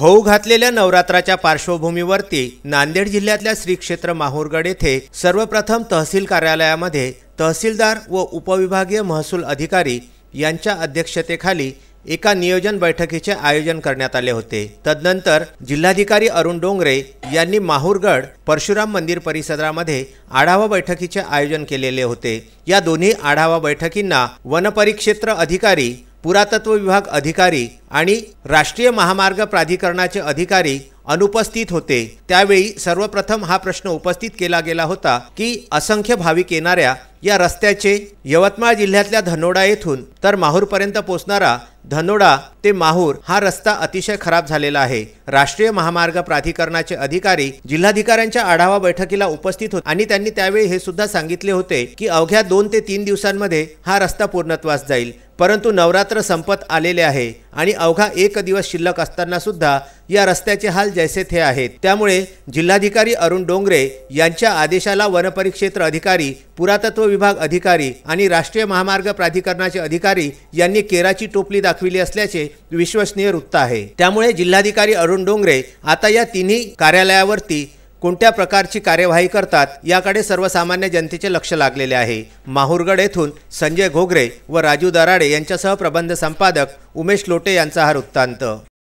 होऊ घातलेल्या नवरात्राच्या पार्श्वभूमीवरती नांदेड जिल्ह्यातल्या श्री क्षेत्र माहूरगड येथे सर्वप्रथम तहसील कार्यालयामध्ये तहसीलदार व उपविभागीय महसूल अधिकारी यांच्या अध्यक्षतेखाली एका नियोजन बैठकीचे आयोजन करण्यात आले होते। तदनंतर जिल्हाधिकारी अरुण डोंगरे यांनी माहूरगड परशुराम मंदिर परिसरामध्ये आढावा बैठकीचे आयोजन केलेले होते। या दोन्ही आढावा बैठकींना वनपरिक्षेत्र अधिकारी, पुरातत्व विभाग अधिकारी आणि राष्ट्रीय महामार्ग प्राधिकरणाचे अधिकारी अनुपस्थित होते। त्यावेळी सर्वप्रथम हा प्रश्न उपस्थित केला गेला होता की असंख्य भाविक येणाऱ्या या रस्त्याचे यवतमाळ जिल्ह्यातल्या धनोडा येथून तर माहूरपर्यंत पोहोचणारा धनोडा ते माहूर हा रस्ता अतिशय खराब झालेला आहे। राष्ट्रीय महामार्ग प्राधिकरणाचे अधिकारी जिल्हाधिकाऱ्यांच्या आढावा बैठकीला उपस्थित होते आणि त्यांनी त्यावेळी हे सुद्धा सांगितले होते की अवघ्या 2 ते 3 दिवसांमध्ये हा रस्ता पूर्णत्वास जाईल। परंतु नवरात्र संपत आलेले आहे आणि अवघा 1 दिवस शिल्लक असताना सुद्धा या रस्त्याचे हाल जैसे थे आहेत। त्यामुळे जिल्हाधिकारी अरुण डोंगरे यांच्या आदेशाला वनपरिक्षेत्र अधिकारी, पुरातत्व विभाग अधिकारी आणि राष्ट्रीय महामार्ग प्राधिकरणाचे अधिकारी यांनी केराची टोपली दाखविली असल्याचे विश्वसनीय वृत्त आहे। त्यामुळे जिल्हाधिकारी अरुण डोंगरे आता या तिन्ही कार्यालयावरती कोणत्या प्रकारची कार्यवाही करतात याकडे सर्वसामान्य जनतेचे लक्ष लागलेले आहे। माहूरगड येथून संजय घोगरे व राजू दराडे यांच्यासह प्रबंध संपादक उमेश लोटे यांचा हा वृत्तांत।